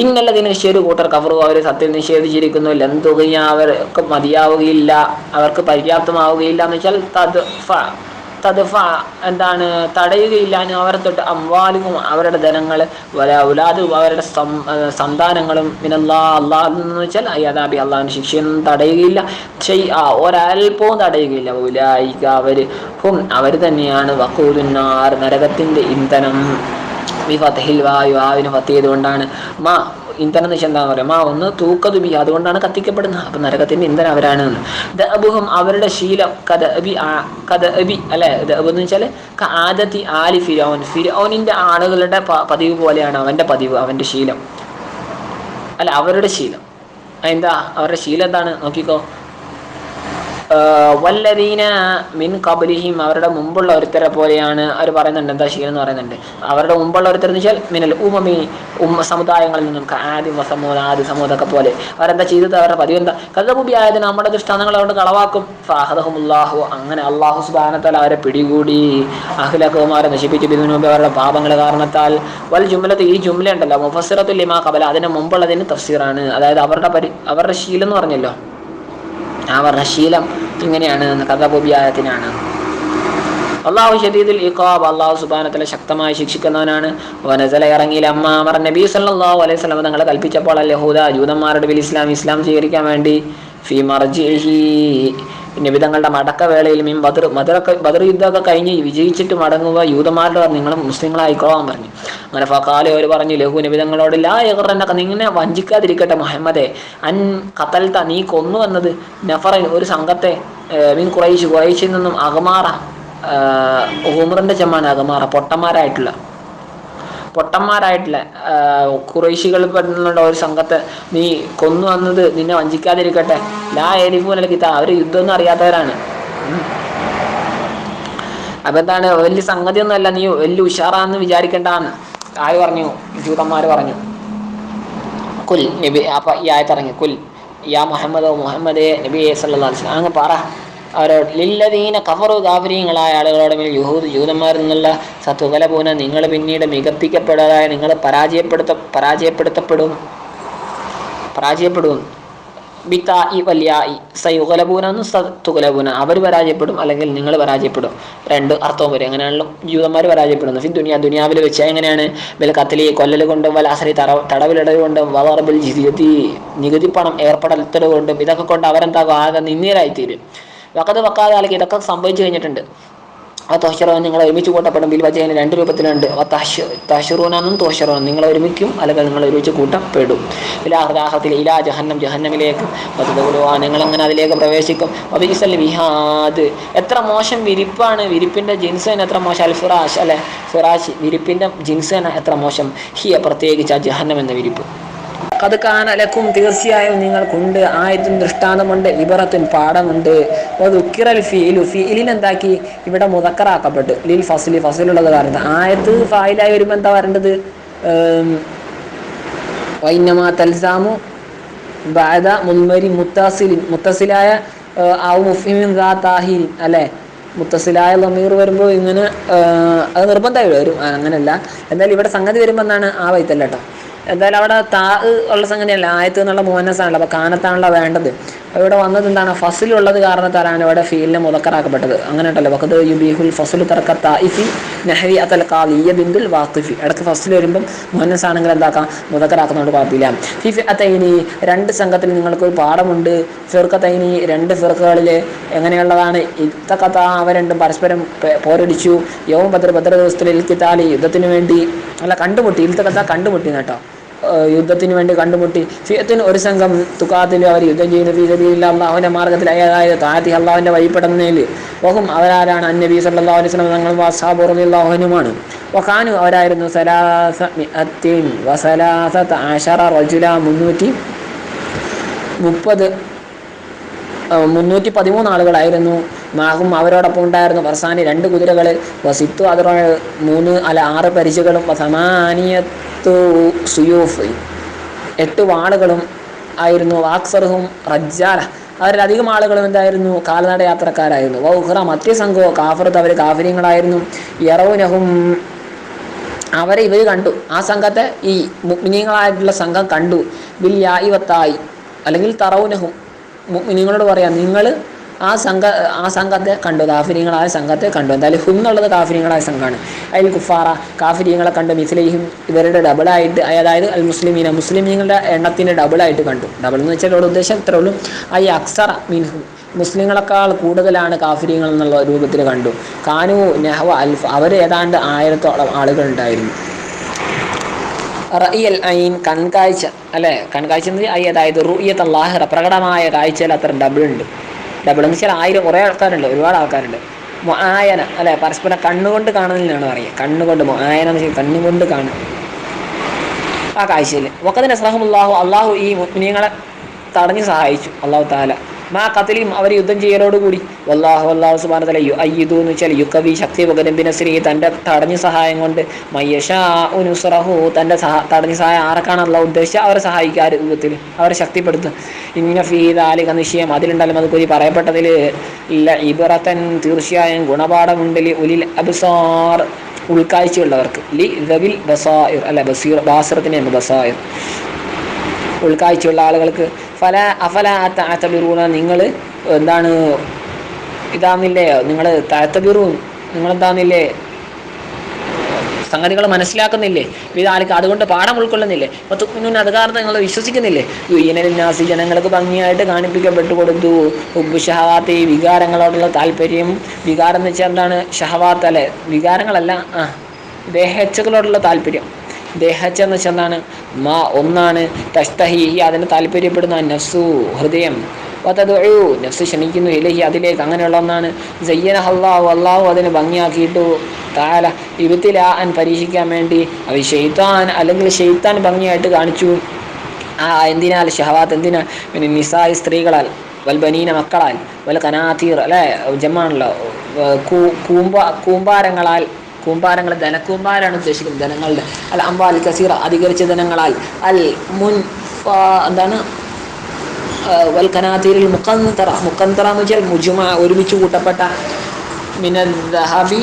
ഇന്നല്ലതിന് നിശ്ചയൊരു കൂട്ടർ കഫറു അവർ സത്യം നിഷേധിച്ചിരിക്കുന്നു. ലന്തുകയ അവർക്ക് മതിയാവുകയില്ല, അവർക്ക് പര്യാപ്തമാവുകയില്ല എന്ന് വെച്ചാൽ തദ്ഫ എന്താണ് തടയുകയില്ല അവരെ തൊട്ട് അംവാലുവും അവരുടെ ധനങ്ങൾ ഔലാദും അവരുടെ സന്താനങ്ങളും അള്ളാഹ് എന്ന് വെച്ചാൽ അയ്യാദാബി അള്ളാഹിൻ്റെ ശിക്ഷയൊന്നും തടയുകയില്ല. ഒരൽപ്പവും തടയുകയില്ല. ഉലായിക അവർ തന്നെയാണ് വഖൂദുന്നാർ നരകത്തിൻ്റെ ഇന്ധനം. ഫതഹിൽ വായുവിന് ഫത്ത് ചെയ്തുകൊണ്ടാണ് ഇന്ധനം എന്ന് വെച്ചാൽ എന്താണെന്ന് പറയാം, ഒന്ന് തൂക്കതു ബി അതുകൊണ്ടാണ് കത്തിക്കപ്പെടുന്നത്. അപ്പം നരകത്തിൻ്റെ ഇന്ധനം അവരാണ്. ദഅബുഹും അവരുടെ ശീലം കദഅബി അല്ലെ, ദഅബ് എന്ന് വെച്ചാൽ ആദത്തി ആലി ഫിർഔനിൻ്റെ ആളുകളുടെ പതിവ് പോലെയാണ് അവൻ്റെ പതിവ്, അവൻ്റെ ശീലം അല്ല അവരുടെ ശീലം. എന്താ അവരുടെ ശീലം എന്താണ് നോക്കിക്കോ. വല്ലദീന മിൻ ഖബ്ലിഹിം അവരുടെ മുമ്പുള്ള ഒരുത്തരെ പോലെയാണ് അവർ പറയുന്നുണ്ട്. എന്താ ശീലം എന്ന് പറയുന്നുണ്ട്, അവരുടെ മുമ്പുള്ള ഒരുത്തർ എന്ന് വെച്ചാൽ മിനൽ സമുദായങ്ങളിൽ നിന്നും ആദ്യം ആദ്യ സമൂഹമൊക്കെ പോലെ അവരെന്താ ചെയ്തത്, അവരുടെ പതിവ് എന്താ കദബുബി ആയതിന് നമ്മുടെ ദൃഷ്ടാന്തങ്ങൾ അവരുടെ കളവാക്കും. ഫഅഖദഹുമുല്ലാഹു അങ്ങനെ അല്ലാഹു സുബ്ഹാനഹു വതആല അവരെ പിടികൂടി. അഹ്ലകഹും അവരെ നശിപ്പിച്ചു ബിദുനൂബി അവരുടെ പാപങ്ങൾ കാരണത്താൽ. വൽ ജുംലത്ത് ഈ ജുംല ഉണ്ടല്ലോ മുഫസ്സിറത്തുൽ ലിമാ ഖബല അതിന് മുമ്പുള്ളതിന് തഫ്സീറാണ്. അതായത് അവരുടെ ശീലം എന്ന് പറഞ്ഞല്ലോ, അവരുടെ ശീലം ഇങ്ങനെയാണ്, കദബുബിയായത്തിനാണ്. അള്ളാഹു ശദീദുൽ ഇഖാബ് അള്ളാഹു സുബ്ഹാനഹു വതആല ശക്തമായി ശിക്ഷിക്കുന്നവനാണ്. വനസല ഇറങ്ങിയിൽ അമ്മ നബി സല്ലല്ലാഹു അലൈഹി വസല്ലം തങ്ങൾ കൽപ്പിച്ചപ്പോൾ അൽ യഹൂദ ജൂതന്മാരുടെ ബിൽ ഇസ്ലാം സ്വീകരിക്കാൻ വേണ്ടി ഫീ മർജിഇഹി നബി തങ്ങളുടെ മടക്കവേളയിൽ ബദർ യുദ്ധമൊക്കെ കഴിഞ്ഞ് വിജയിച്ചിട്ട് മടങ്ങുക യൂതന്മാരുടെ നിങ്ങൾ മുസ്ലിങ്ങളായിക്കോളാൻ പറഞ്ഞു. അങ്ങനെ ഫഖാല അവർ പറഞ്ഞു ലഹു നബി തങ്ങളോട് ലാ യഗ്റന്നക നിങ്ങനെ വഞ്ചിക്കാതിരിക്കട്ടെ മുഹമ്മദേ അൻ ഖതൽത നീ കൊന്നു വന്നത് നഫറൻ ഒരു സംഘത്തെ മിൻ ഖുറൈശിൽ നിന്നും അഗ്മാറ ഉമറിന്റെ ജമാണ് അഗ്മാറ പൊട്ടന്മാരായിട്ടുള്ള ഖുറൈശികളിൽ പെടുന്നുള്ള ഒരു സംഘത്തെ നീ കൊന്നു വന്നത് നിന്നെ വഞ്ചിക്കാതിരിക്കട്ടെ. ലാ എരിഫൂനൽ കിതാബ് അവർ യുദ്ധമൊന്നും അറിയാത്തവരാണ്. അപ്പം എന്താണ് വലിയ സംഗതിയൊന്നുമല്ല, നീ വലിയ ഉഷാറാന്ന് വിചാരിക്കേണ്ടാന്ന് ആര് പറഞ്ഞു, ജൂതന്മാർ പറഞ്ഞു. കുൽ നബി അപ്പം ഈ ആയത്തിറങ്ങി കുൽ യാ മുഹമ്മദേ നബിയെ സല്ലല്ലാഹു അലൈഹി വസല്ലം അങ്ങ് പറ അവരോട് ലില്ലദീന കഫറു കാഫിരീങ്ങളായ ആളുകളോട് മേൽ ജൂതന്മാരിൽ നിന്നുള്ള സത്തുകലപൂന നിങ്ങൾ പിന്നീട് മികപ്പിക്കപ്പെടാതായ നിങ്ങൾ പരാജയപ്പെടും ബിത്താഇ വല്യാഇ സയുഗലപൂനെന്ന് സത്തുകലപൂന അവർ പരാജയപ്പെടും അല്ലെങ്കിൽ നിങ്ങൾ പരാജയപ്പെടും. രണ്ട് അർത്ഥവും വരും. എങ്ങനെയാണല്ലോ ജൂതന്മാർ പരാജയപ്പെടുന്നു ദുനിയാവിൽ വെച്ച് എങ്ങനെയാണ് ബൽ കത്തലി കൊല്ലൽ കൊണ്ടും വലാസരി തടവിലിടൽ കൊണ്ടും വദർബിൽ ജിസിയത്തി നികുതി പണം ഏർപ്പെടൽ കൊണ്ടും ഇതൊക്കെ കൊണ്ട് അവരെന്താകും ആകെ നിന്ദ്യരായിത്തീരും. വക്കാതെ ഇതൊക്കെ സംഭവിച്ചു കഴിഞ്ഞിട്ടുണ്ട്. തോഷറോൻ നിങ്ങൾ ഒരുമിച്ച് കൂട്ടപ്പെടും. ബിൽ വജേന രണ്ട് രൂപത്തിലുണ്ട്. തഷറൂനും തോഷറോൻ നിങ്ങൾ ഒരുമിക്കും അല്ലെങ്കിൽ നിങ്ങൾ ഒരുമിച്ച് കൂട്ടപ്പെടും. ഇലാഹത്തിൽ ഇലാ ജഹന്നമിലേക്ക് നിങ്ങളങ്ങനെ അതിലേക്ക് പ്രവേശിക്കും. അബിസൽ വിഹാദ് എത്ര മോശം വിരിപ്പാണ്, വിരിപ്പിൻ്റെ ജിൻസൻ എത്ര മോശം. അൽ ഫിറാഷ് അല്ലെ ഫിറാഷ് വിരിപ്പിൻ്റെ ജിൻസൻ എത്ര മോശം. ഹിയ പ്രത്യേകിച്ച് ആ ജഹന്നം എന്ന വിരിപ്പ്. അത് കാനലക്കും തീർച്ചയായും നിങ്ങൾക്കുണ്ട് ആയത്തും ദൃഷ്ടാന്തമുണ്ട് ഇബറത്തും പാഠമുണ്ട്. ഫീലിനെന്താക്കി ഇവിടെ മുദക്കറാക്കപ്പെട്ടു ലിൽ ഫസിലുള്ളത് കാരണം. ആയത്ത് ഫായിലായി വരുമ്പോൾ എന്താ വരേണ്ടത്, വൈന്നമാ തൽസാമു ബഅദ മുൻമരി മുത്തസിലായ ഔ മുഫ്ഹിമിൻ ദാതാഹിൻ അല്ലേ, മുത്തസിലായ ലമീർ വരുമ്പോൾ ഇങ്ങനെ അത് നിർബന്ധമായി വരും. അങ്ങനെയല്ല, എന്തായാലും ഇവിടെ സംഗതി വരുമ്പോൾ എന്താണ് ആ വൈത്തല്ല കേട്ടോ. എന്തായാലും അവിടെ ഉള്ള സംഗതിയല്ല, ആയത്ത് എന്നുള്ള മുഅന്നസാണല്ലോ, അപ്പോൾ കാനത്താണല്ലോ വേണ്ടത്. ഇവിടെ വന്നത് എന്താണ്, ഫസിലുള്ളത് കാരണത്താലാണ് ഇവിടെ ഫീലിനെ മുദക്കറാക്കപ്പെട്ടത്. അങ്ങനെ ഉണ്ടല്ലോ വഖദ് യുബീഹുൽ ഫസ്ലു തർക താഇഫി നഹവി അൽ ഖാദിയ ബിന്ദുൽ വാഖിഫി. ഇടയ്ക്ക് ഫസ്ൽ വരുമ്പം മുഅന്നസാണെങ്കിൽ എന്താക്കാം മുദക്കറാക്കുന്നതുകൊണ്ട് കുഴപ്പമില്ല. ഫി ഫിഅതൈനി രണ്ട് സംഘത്തിൽ നിങ്ങൾക്ക് ഒരു പാഠമുണ്ട്. ഫിർഖതൈനി രണ്ട് ഫിർഖകളിൽ എങ്ങനെയുള്ളതാണ്, ഇത്തഖത അവ രണ്ടും പരസ്പരം പോരടിച്ചു. യൗമ ബദർ ദിവസത്തിൽ ഖിതാലി യുദ്ധത്തിന് വേണ്ടി അല്ല കണ്ടുമുട്ടി. ഇൽത്തഖത കണ്ടുമുട്ടി കേട്ടോ, യുദ്ധത്തിന് വേണ്ടി കണ്ടുമുട്ടി. ഫിയത്തിന് ഒരു സംഘം തുക്കാത്തിൽ അവർ യുദ്ധം ചെയ്യുന്ന ഫീസബിലില്ല അള്ളാഹുവിൻ്റെ മാർഗ്ഗത്തിൽ അതായത് താഴത്തി അള്ളാഹുവിൻ്റെ വഴിപ്പെടുന്നതിൽ. വഹും അവരാരാണ് അന്നബി സല്ലല്ലാഹു അലൈഹി വസല്ലം തങ്ങളും വസ്ഹാബു റളിയല്ലാഹുനുമാണ്. വഖാനു അവരായിരുന്നു 313 റജുല 313 ആളുകളായിരുന്നു. മാഹും അവരോടൊപ്പം ഉണ്ടായിരുന്നു ഫർസാനി 2 കുതിരകൾ, വസിത്തു അതിർ 6 പരിചകളും, സമാനിയത്തു സുയൂഫ് 8 വാളുകളും ആയിരുന്നു. വാക്സറുഹും റജ്ജാല അവരിലധികം ആളുകളും എന്തായിരുന്നു കാൽനട യാത്രക്കാരായിരുന്നു. വൗഹ്റ മധ്യസംഘവും കാഫറത്ത് അവർ കാഫര്യങ്ങളായിരുന്നു. യറൗനഹും അവരെ ഇവർ കണ്ടു, ആ സംഘത്തെ ഈ മുഅ്മിനീങ്ങളായിട്ടുള്ള സംഘം കണ്ടു. ബിൽ യാഇ വത്തായി, അല്ലെങ്കിൽ തറൗനഹും, മുഅ്മിനീങ്ങളോട് പറയാം നിങ്ങൾ ആ സംഘത്തെ കണ്ടു, കാഫിരീങ്ങളായ സംഘത്തെ കണ്ടു. എന്തായാലും ഹും എന്നുള്ളത് കാഫിരീങ്ങളായ സംഘമാണ്. അതിൽ കുഫാറ കാഫിരീങ്ങളെ കണ്ടു, മിസ്ലൈഹിം ഇവരുടെ ഡബിളായിട്ട്, അതായത് അൽ മുസ്ലിമീന മുസ്ലിമീങ്ങളുടെ എണ്ണത്തിൻ്റെ ഡബിളായിട്ട് കണ്ടു. ഡബിൾ എന്ന് വെച്ചാൽ ഇവിടെ ഉദ്ദേശം ഇത്രേ ഉള്ളൂ, ഐ അക്സറ മിൻഹും മുസ്ലിങ്ങളെക്കാൾ കൂടുതലാണ് കാഫിരീങ്ങൾ എന്നുള്ള രൂപത്തിൽ കണ്ടു. കാനു നെഹ്വ അൽഫ്, അവർ ഏതാണ്ട് 1000-ഓളം ആളുകളുണ്ടായിരുന്നു. റഅയൽ ഐൻ കൺകാഴ്ച, അല്ലേ, കൺകാഴ്ച എന്ന് വെച്ചാൽ അതായത് റുയത്ത് അല്ലാഹിറ പ്രകടമായ കാഴ്ചയിൽ അത്ര ഡബിൾ ഉണ്ട്. ഡബിൾ എന്ന് വെച്ചാൽ 1000, കുറേ ആൾക്കാരുണ്ട്, ഒരുപാട് ആൾക്കാരുണ്ട്. മുആയന, അല്ലെ, പരസ്പരം കണ്ണുകൊണ്ട് കാണുന്നതിനാണ് പറയുക. കണ്ണുകൊണ്ട് മുആയന എന്ന് വെച്ചാൽ കണ്ണുകൊണ്ട് കാണുക ആ കാഴ്ചയിൽ. വഖദ് നസ്റഹുല്ലാഹു, അള്ളാഹു ഈ മുഅ്മിനീങ്ങളെ തടഞ്ഞു സഹായിച്ചു. അള്ളാഹു തആല മാ ഖത്ലിഹിം, അവർ യുദ്ധം ചെയ്യലോടുകൂടി. അല്ലാഹു സുബ്ഹാനഹു വതആല യുഅയ്യിദു എന്ന് വെച്ചാൽ യുക്കവി ശക്തി പകരം ബിനസ്രിഹി തൻ്റെ തടഞ്ഞു സഹായം കൊണ്ട്, മയ്യശാഉ നുസ്റഹു തൻ്റെ തടഞ്ഞു സഹായം ആർക്കാണ് അള്ളാഹു ഉദ്ദേശിച്ച അവരെ സഹായിക്കുക, ആ രൂപത്തിൽ അവരെ ശക്തിപ്പെടുത്തുക. ഇന്ന ഫീ ദാലിക നിശ്ചയം അതിലുണ്ടല്ലോ അത് കൂടി പറയപ്പെട്ടതിൽ ഇബ്റതൻ തീർച്ചയായും ഗുണപാഠമുണ്ട് ഉലിൽ അബ്സാർ ഉൾക്കാഴ്ചയുള്ളവർക്ക്, ലി ദവിൽ ബസായിർ, അല്ല ബസീർ ബാസിറത്തിനെയാണ് ബസായിർ ഉൾക്കാഴ്ചയുള്ള ആളുകൾക്ക്. അഫല തഅതബിറൂന, നിങ്ങൾ എന്താണ് ഇതാന്നില്ലേ, നിങ്ങൾ തഅതബിറൂൻ നിങ്ങളെന്താന്നില്ലേ സംഗതികൾ മനസ്സിലാക്കുന്നില്ലേ, വിദാലിക അതുകൊണ്ട് പാഠം ഉൾക്കൊള്ളുന്നില്ലേ, അപ്പോൾ തുഅ്മിനൂന അത് കാരണം നിങ്ങൾ വിശ്വസിക്കുന്നില്ലേ. യുഇനലിന്നാസി ജനങ്ങൾക്ക് ഭംഗിയായിട്ട് കാണിപ്പിക്കപ്പെട്ടു കൊടുത്തു ഹുബ്ബു ഷഹവാത്തി വികാരങ്ങളോടുള്ള താല്പര്യം. വികാരം എന്ന് വെച്ചാൽ എന്താണ്, ഷഹവാത്ത്, അല്ലെ, വികാരങ്ങളല്ല, ദേഹേച്ഛകളോടുള്ള താല്പര്യം. ദേഹച്ച എന്ന് വെച്ചാൽ എന്താണ്, ഒന്നാണ് തഷ്തഹി അതിന് താല്പര്യപ്പെടുന്ന നഫ്സു ഹൃദയം, വതദഉ നഫ്സ് ക്ഷണിക്കുന്നു ഇലൈഹി അതിലേക്ക്, അങ്ങനെയുള്ള ഒന്നാണ്. സയ്യനഹു അല്ലാഹു അതിനെ ഭംഗിയാക്കിയിട്ടു തആല ഇബ്തിലാഅൻ പരീക്ഷിക്കാൻ വേണ്ടി, അത് ശൈത്താൻ അല്ലെങ്കിൽ ശൈത്താൻ ഭംഗിയായിട്ട് കാണിച്ചു. എന്തിനാൽ ഷഹവാത്ത്, എന്തിനാ, പിന്നെ നിസായി സ്ത്രീകളാൽ, വൽബനീന മക്കളാൽ, വൽ കനാതീർ, അല്ലെ ജമാണല്ലോ, കൂമ്പാരങ്ങളാൽ, കൂമ്പാരങ്ങൾ ധനക്കൂമ്പാരാണ് ഉദ്ദേശിക്കുന്നത്, ധനങ്ങളുടെ, അൽ അംവാൽ കസീറ അധികരിച്ച ധനങ്ങളാൽ, അൽ മുൻ എന്താണ് വൽ കനാതീരിൽ മുഖന്തറ, മുഖന്തറ എന്ന് വെച്ചാൽ മുജുമ ഒരുമിച്ച് കൂട്ടപ്പെട്ട, മിനൽ ദഹബി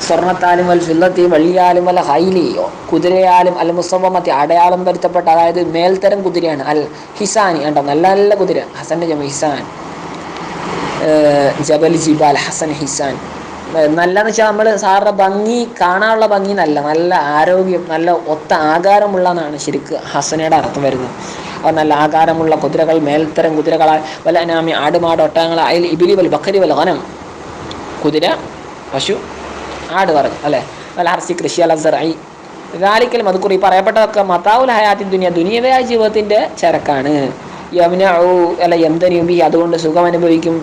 സ്വർണ്ണത്താലും, വൽ ഫില്ലത്തി വെള്ളിയാലും, വല്ല ഹൈലി കുതിരയാലും, അൽ മുസവമത്തി അടയാളം വരുത്തപ്പെട്ട, അതായത് മേൽത്തരം കുതിരയാണ്, അൽ ഹിസാനി ഉണ്ടോ നല്ല നല്ല കുതിര, ഹസൻ്റെ ജമ ഹിസാൻ, ജബൽ ജിബാൽ ഹസൻ ഹിസാൻ. നല്ലതെന്ന് വെച്ചാൽ നമ്മൾ സാറിൻ്റെ ഭംഗി കാണാനുള്ള ഭംഗി നല്ല നല്ല ആരോഗ്യം നല്ല ഒത്ത ആകാരമുള്ളതാണ് ശരിക്ക് ഹസനയുടെ അർത്ഥം വരുന്നത്. അപ്പോൾ നല്ല ആകാരമുള്ള കുതിരകൾ, മേൽത്തരം കുതിരകളാൽ, വല്ല അനാമി ആടുമാട് ഒട്ടകങ്ങൾ, അയൽ ഇബിലി വൽ ബക്കരി വൽ ഗനം കുതിര പശു ആട് പറഞ്ഞു, അല്ലേ, വല്ല ഹർസി കൃഷി അൽ സറഈ ദാലിക്കൽ മദ്കുറി പറയപ്പെട്ടതൊക്കെ മതാഉൽ ഹയാത്തി ദുനിയ ദുനിയവയായ ജീവിതത്തിൻ്റെ ചരക്കാണ്. യംനഉ അല്ല യംതനിബി അതുകൊണ്ട് സുഖം അനുഭവിക്കും,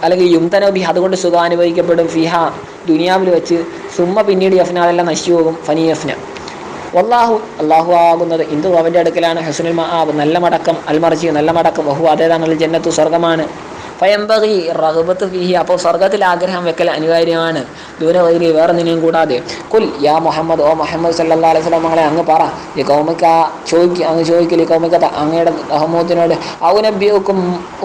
അല്ലെങ്കിൽ യുംതനബി അതുകൊണ്ട് സുഖം അനുഭവിക്കപ്പെടും, ഫിഹ ദുനിയാവിൽ വെച്ച്, സുമ്മ പിന്നീട് യഫ്ന അതെല്ലാം നശിച്ചു പോകും, ഫനി യഫ്ന. അള്ളാഹു ആകുന്നത് ഇന്ദു അവൻ്റെ അടുക്കലാണ്, ഹുസ്നുൽ മആബ് നല്ല മടക്കം, അൽമർജി നല്ല മടക്കം, വഹു അതേതാണ് ജന്നത്തു സ്വർഗമാണ്. ഫയംബഗി റഗ്ബത്ത് ഫീഹി അപ്പോൾ സ്വർഗത്തിൽ ആഗ്രഹം വെക്കൽ അനിവാര്യമാണ്, ദൂര വൈരി വേറെ നിന്നെയും കൂടാതെ. കുൽ യാ മുഹമ്മദ്, ഓ മുഹമ്മദ് സല്ലല്ലാഹു അലൈഹി വസല്ലം മകളെ അങ്ങ് പറ, ഈ കൗമിക്ക അങ്ങ് ചോദിക്കൽ, ഈ കൗമിക്ക അങ്ങയുടെ അഹമ്മദിനോട്, ഔനബ്ബിഉക്കും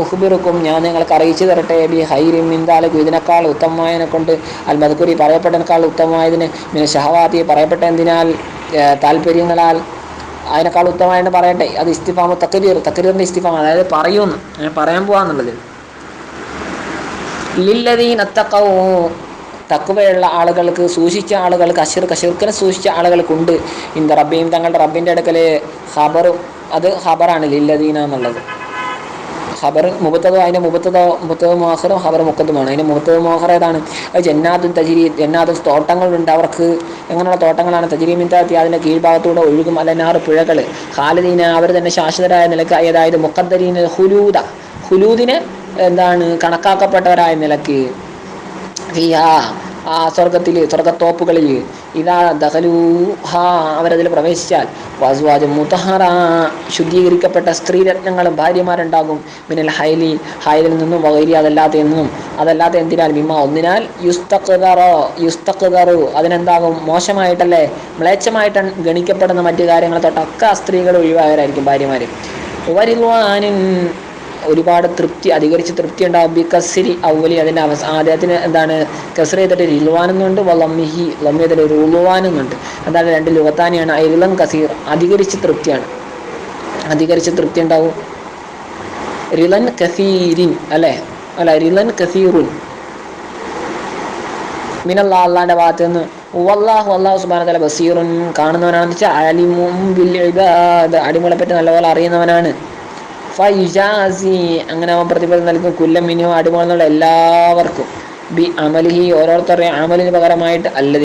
ഉഖ്ബിറുക്കും ഞാൻ നിങ്ങൾക്ക് അറിയിച്ചു തരട്ടെ, ബി ഹൈരിൻ മിൻ ദാലിക ഇതിനേക്കാൾ ഉത്തമമായതിനെ കൊണ്ട്, അൽ മദ്കുരി പറയപ്പെട്ടതിനേക്കാൾ ഉത്തമമായതിന്, മിന ഷഹവാത്തി പറയപ്പെട്ട എന്തിനാൽ താല്പര്യങ്ങളാൽ, അതിനേക്കാൾ ഉത്തമമായെന്ന് പറയട്ടെ. അത് ഇസ്തിഫാമു തക്രീറിൻ്റെ ഇസ്തിഫാം, അതായത് പറയുമെന്ന് അങ്ങനെ പറയാൻ പോകാന്നുള്ളത്. ലില്ലദീന തഖൗ തഖ്വയുള്ള ആളുകൾക്ക്, സൂക്ഷിച്ച ആളുകൾക്ക്, ശിർക്കിനെ സൂക്ഷിച്ച ആളുകൾക്കുണ്ട്, ഇന്ദ റബ്ബിയും തങ്ങളുടെ റബ്ബിൻ്റെ അടുക്കൽ ഖബറും, അത് ഖബറാണ് ലില്ലദീന എന്നുള്ളത്. ഖബർ മുബത്തതോ, അതിൻ്റെ മുബത്തതോ മോഹറും ഖബർ മുക്കത്തുമാണ്. അതിൻ്റെ മുബത്തതോ മോഹർ ഏതാണ്, അത് ജന്നാത്തും തജ്രി, ജന്നാത്തും തോട്ടങ്ങളുണ്ട് അവർക്ക്. എങ്ങനെയുള്ള തോട്ടങ്ങളാണ്, തജ്രി മിൻ തഹ്തിഹാ അതിൻ്റെ കീഴ്ഭാഗത്തൂടെ ഒഴുകും, അലനാർ പുഴകൾ, ഖാലിദീന അവർ തന്നെ ശാശ്വതരായ നിലക്ക്, അതായത് മുഖദ്ദരീന ഹുലൂദിനെ എന്താണ് കണക്കാക്കപ്പെട്ടവരായ നിലക്ക്, ഫിഹാ ആ സ്വർഗത്തിൽ സ്വർഗത്തോപ്പുകളിൽ, ഇതാ ദഖലൂഹ അവരതിൽ പ്രവേശിച്ചാൽ, വസ്വാജ് മുതഹറ ശുദ്ധീകരിക്കപ്പെട്ട സ്ത്രീരത്നങ്ങളും ഭാര്യമാരുണ്ടാകും, മിനൽ ഹൈലിൽ നിന്നും വഗൈരി അതല്ലാത്ത എന്തിനാൽ, മിമ്മ ഒന്നിനാൽ, യുസ്തഖ്ദറു അതിനെന്താകും മോശമായിട്ടല്ലേ മ്ലേച്ഛമായിട്ട് ഗണിക്കപ്പെടുന്ന മറ്റു കാര്യങ്ങൾ തൊട്ടൊക്കെ സ്ത്രീകൾ ഒഴിവായവരായിരിക്കും ഭാര്യമാർ. വരിദ്വാനിൻ ഒരുപാട് തൃപ്തി, അധികരിച്ച് തൃപ്തി ഉണ്ടാവും. ബി കസിരി ഔവലി, അതിൻ്റെ ആദ്യത്തിന് എന്താണ് കസർ ചെയ്തിട്ട് റിൽവാനെന്നുണ്ട്, വലമ്മിഹി ലമ്മ ചെയ്തിട്ട് റുലുവാനെന്നുണ്ട്. എന്താണ് രണ്ട് ലുഗത്താനിയാണ്. റിലൻ കസീർ, അധികരിച്ച് തൃപ്തിയാണ്, അധികരിച്ച് തൃപ്തി ഉണ്ടാവും. റിലൻ കസീരിൻ അല്ലേ, അല്ല റിലൻ കസീറുൻ മിനല്ലാ, അള്ളാന്റെ ഭാഗത്ത് നിന്ന്. വല്ലാഹു, അല്ലാഹു സുബ്ഹാനഹു വതആല ബസീറുൻ, കാണുന്നവനാണെന്ന് വെച്ചാൽ അലിമും ബിൽ ഇബാദ്, അടിമകളെ പറ്റി നല്ലപോലെ അറിയുന്നവനാണ്. ഫയുജാസി, അങ്ങനെ അവൻ പ്രതിഫലം നൽകും കുല്ല മിൻഹും, അടിമകൾ എന്നുള്ള എല്ലാവർക്കും ബി അമലിഹി, ഓരോരുത്തരുടെയും അമലിന് പകരമായിട്ട്, അല്ലതി